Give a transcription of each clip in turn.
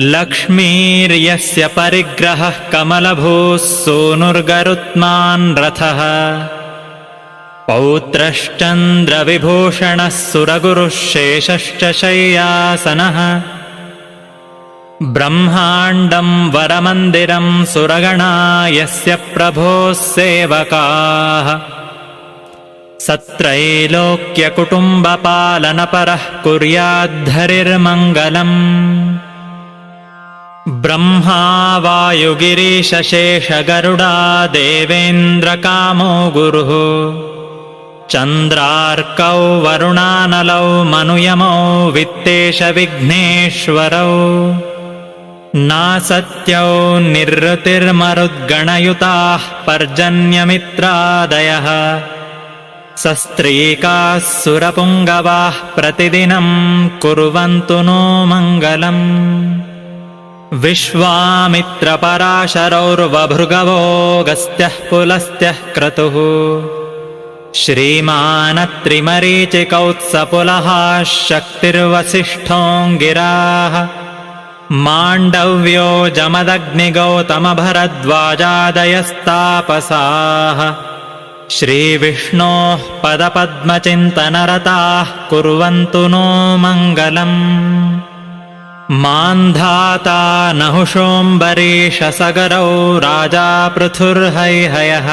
लक्ष्मीर्यस्य परिग्रहः कमलभूः सूनुर्गरुत्मान् रथः पौत्रश्चन्द्रविभूषणः सुरगुरुः शेषश्च शय्यासनः ब्रह्माण्डं वरमन्दिरं सुरगणा यस्य प्रभोः सेवकाः सत्रैलोक्यकुटुम्बपालनपरः कुर्याद्धरिर्मङ्गलम् ब्रह्मा वायुगिरीशशेषगरुडा देवेन्द्रकामो गुरुः चन्द्रार्कौ वरुणानलौ मनुयमौ वित्तेशविघ्नेश्वरौ नासत्यौ निरृतिर्मरुद्गणयुताः पर्जन्यमित्रादयः सस्त्रीकाः सुरपुङ्गवाः प्रतिदिनं कुर्वन्तु नो मङ्गलम् विश्वामित्रपराशरौर्वभृगवो गस्त्यः पुलस्त्यः क्रतुः श्रीमानत्रिमरीचिकौत्सपुलः शक्तिर्वसिष्ठोऽङ्गिराः माण्डव्यो जमदग्निगौतमभरद्वाजादयस्तापसाः श्रीविष्णोः पदपद्मचिन्तनरताः कुर्वन्तु नो मङ्गलम् मान्धाता नहुषोऽम्बरीशसगरौ राजा पृथुर्हैहयः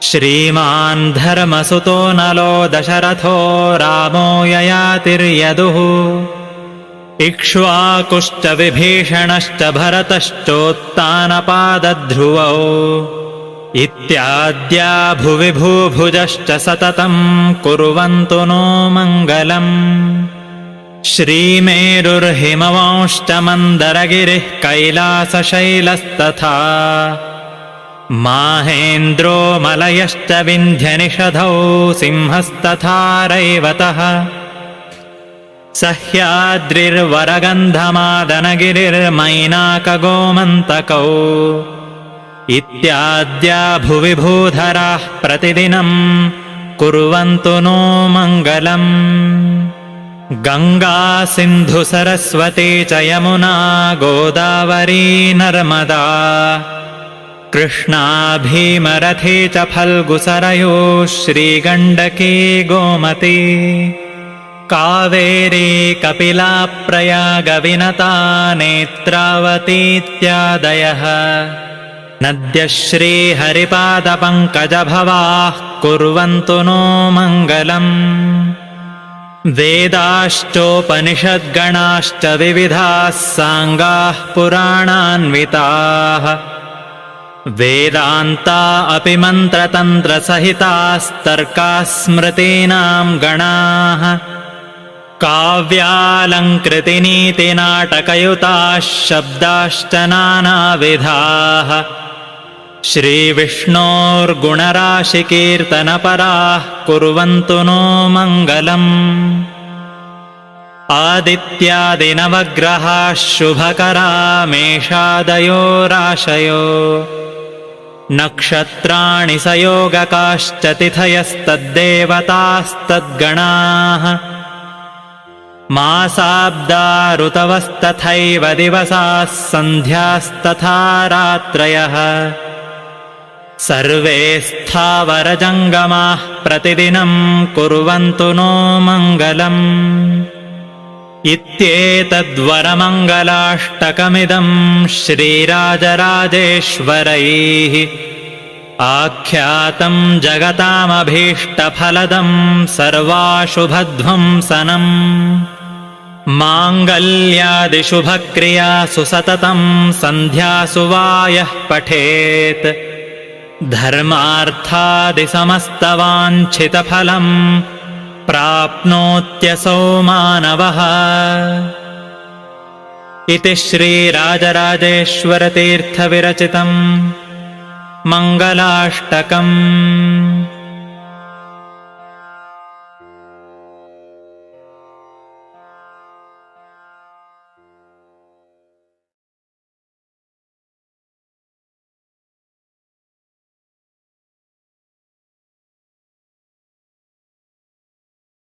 श्रीमान् धर्मसुतो नलो दशरथो रामो ययातिर्यदुः इक्ष्वाकुश्च विभीषणश्च भरतश्चोत्तानपादध्रुवौ इत्याद्या भुवि भूभुजश्च सततं कुर्वन्तु नो मङ्गलम् श्रीमेरुर्हिमवांश्च मन्दरगिरिः कैलासशैलस्तथा माहेन्द्रो मलयश्च विन्ध्यनिषधौ सिंहस्तथा रैवतः सह्याद्रिर्वरगन्धमादनगिरिर्मैनाकगोमन्तकौ इत्याद्या भुवि भूधराः प्रतिदिनं कुर्वन्तु नो मङ्गलम् गङ्गा सिन्धु सरस्वती च यमुना गोदावरी नर्मदा कृष्णा भीमरथी च फल्गुसरयोः श्रीगण्डकी गोमती कावेरी कपिला प्रयागविनता नेत्रावतीत्यादयः नद्यः श्रीहरिपादपङ्कजभवाः कुर्वन्तु नो मङ्गलम् वेदाश्चोपनिषद्गणाश्च विविधाः साङ्गाः पुराणान्विताः वेदान्ता अपि मन्त्रतन्त्रसहितास्तर्काः स्मृतीनां गणाः काव्यालङ्कृतिनीतिनाटकयुताः शब्दाश्च नानाविधाः श्रीविष्णोर्गुणराशिकीर्तनपराः कुर्वन्तु नो मङ्गलम् आदित्यादिनवग्रहाः शुभकरा मेषादयो राशयो नक्षत्राणि सयोगकाश्च तिथयस्तद्देवतास्तद्गणाः मासाब्दा ऋतवस्तथैव दिवसाः सन्ध्यास्तथा रात्रयः सर्वे स्थावरजङ्गमाः प्रतिदिनं कुर्वन्तु नो मङ्गलम् इत्येतद्वरमङ्गलाष्टकमिदं श्रीराजराजेश्वरैः आख्यातं जगतामभीष्टफलदं सर्वाशुभध्वंसनम् माङ्गल्यादिशुभक्रियासु सततं सन्ध्यासु वा यः पठेत् धर्मार्थादिसमस्तवाञ्छितफलं प्राप्नोत्यसौ मानवः इति श्रीराजराजेश्वरतीर्थविरचितं मङ्गलाष्टकम्।